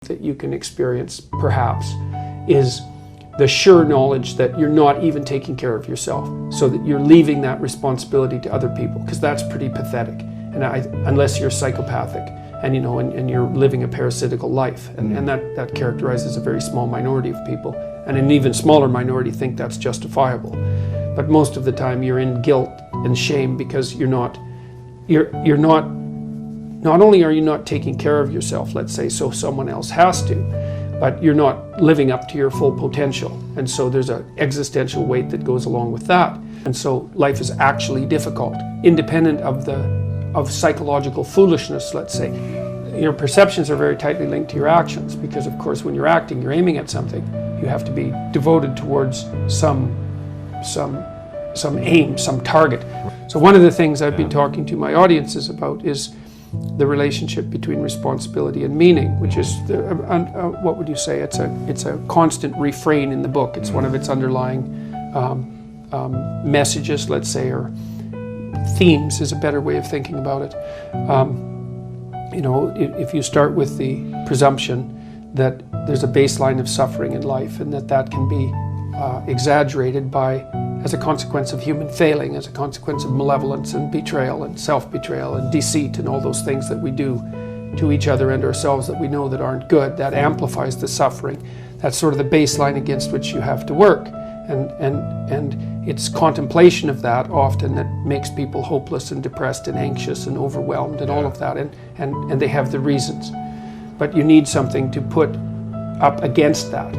that you can experience, perhaps, is the sure knowledge that you're not even taking care of yourself, so that you're leaving that responsibility to other people, because that's pretty pathetic. And unless you're psychopathic and and you're living a parasitical life, and that characterizes a very small minority of people, and an even smaller minority think that's justifiable. But most of the time you're in guilt and shame because not only are you not taking care of yourself, let's say, so someone else has to, but you're not living up to your full potential. And so there's an existential weight that goes along with that. And so life is actually difficult, independent of psychological foolishness, let's say. Your perceptions are very tightly linked to your actions, because of course when you're acting, you're aiming at something. You have to be devoted towards some aim, some target. So one of the things I've been talking to my audiences about is the relationship between responsibility and meaning, which is what would you say? It's a constant refrain in the book. It's one of its underlying messages, let's say, or themes is a better way of thinking about it. If you start with the presumption that there's a baseline of suffering in life, and that can be exaggerated as a consequence of human failing, as a consequence of malevolence and betrayal and self-betrayal and deceit and all those things that we do to each other and ourselves that we know that aren't good, that amplifies the suffering. That's sort of the baseline against which you have to work. And it's contemplation of that often that makes people hopeless and depressed and anxious and overwhelmed and all of that, and they have the reasons. But you need something to put up against that.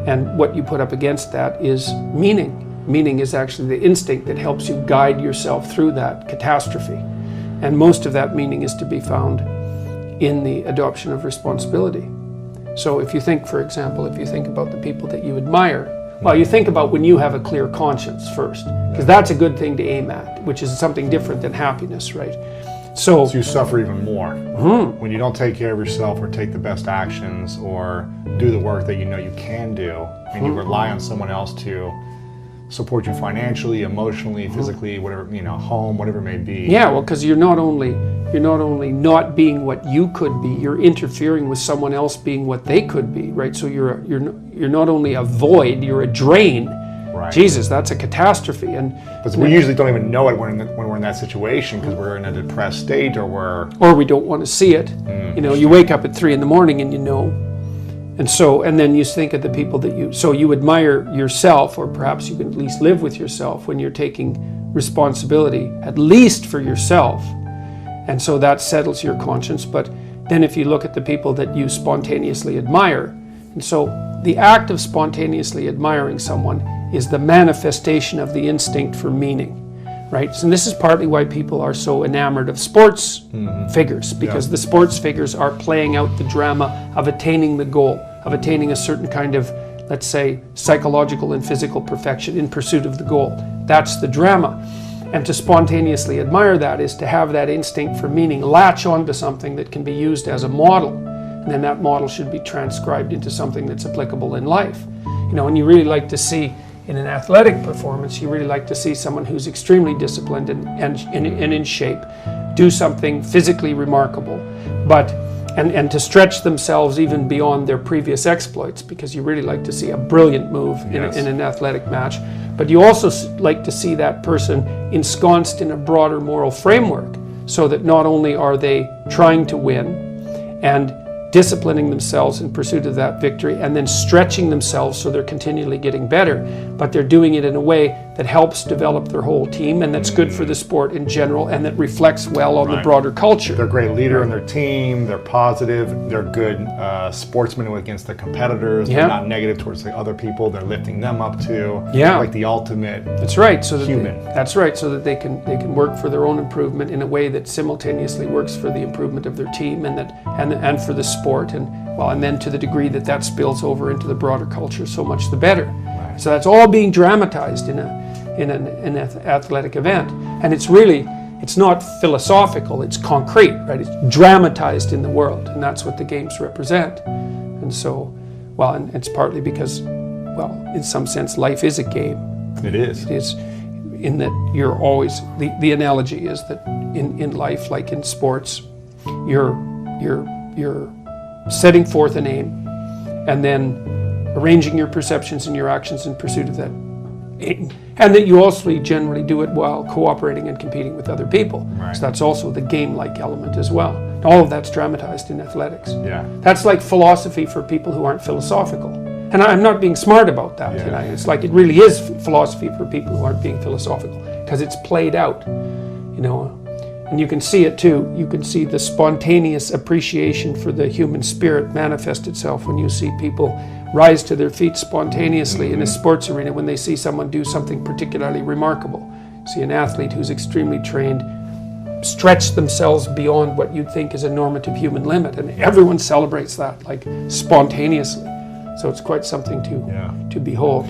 And what you put up against that is meaning. Meaning is actually the instinct that helps you guide yourself through that catastrophe. And most of that meaning is to be found in the adoption of responsibility. So if you think, for example, about the people that you admire, well, you think about when you have a clear conscience first, because that's a good thing to aim at, which is something different than happiness, right? So you suffer even more when you don't take care of yourself or take the best actions or do the work that you know you can do, and you rely on someone else to support you financially, emotionally, physically, whatever, home, whatever it may be. Yeah, well, because you're not only not being what you could be, you're interfering with someone else being what they could be, right? So you're not only a void, you're a drain. Right. Jesus, that's a catastrophe. But we usually don't even know it when we're in that situation, because we're in a depressed state, or we don't want to see it. You wake up at 3 a.m. and and then you think of the people that you admire yourself, or perhaps you can at least live with yourself when you're taking responsibility, at least for yourself. And so that settles your conscience. But then if you look at the people that you spontaneously admire, and so the act of spontaneously admiring someone is the manifestation of the instinct for meaning, right? And this is partly why people are so enamored of sports figures, because the sports figures are playing out the drama of attaining the goal, of attaining a certain kind of, let's say, psychological and physical perfection in pursuit of the goal. That's the drama. And to spontaneously admire that is to have that instinct for meaning latch onto something that can be used as a model, and then that model should be transcribed into something that's applicable in life. And you really like to see, in an athletic performance, you really like to see someone who's extremely disciplined and in shape do something physically remarkable, and to stretch themselves even beyond their previous exploits, because you really like to see a brilliant move in an athletic match. But you also like to see that person ensconced in a broader moral framework, so that not only are they trying to win and disciplining themselves in pursuit of that victory, and then stretching themselves so they're continually getting better, but they're doing it in a way that helps develop their whole team, and that's good for the sport in general, and that reflects well on the broader culture. They're a great leader in their team, they're positive, they're good sportsmen against the competitors, they're not negative towards the other people, they're lifting them up too. Like the ultimate human. That's right, so that they can work for their own improvement in a way that simultaneously works for the improvement of their team and for the sport, and then to the degree that spills over into the broader culture, so much the better. So that's all being dramatized in an athletic event, and it's not philosophical, it's concrete, right? It's dramatized in the world, and that's what the games represent. And so, and it's partly because, in some sense, life is a game. It is. It is, in that you're always, the analogy is that in life, like in sports, you're setting forth an aim, and then arranging your perceptions and your actions in pursuit of that aim. And that you also generally do it while cooperating and competing with other people. Right. So that's also the game-like element as well. All of that's dramatized in athletics. Yeah. That's like philosophy for people who aren't philosophical. And I'm not being smart about that. Yeah. You know? It's like it really is philosophy for people who aren't being philosophical, because it's played out, you know. And you can see it too. You can see the spontaneous appreciation for the human spirit manifest itself when you see people rise to their feet spontaneously in a sports arena when they see someone do something particularly remarkable. See an athlete who's extremely trained stretch themselves beyond what you'd think is a normative human limit, and everyone celebrates that, like, spontaneously. So it's quite something to behold.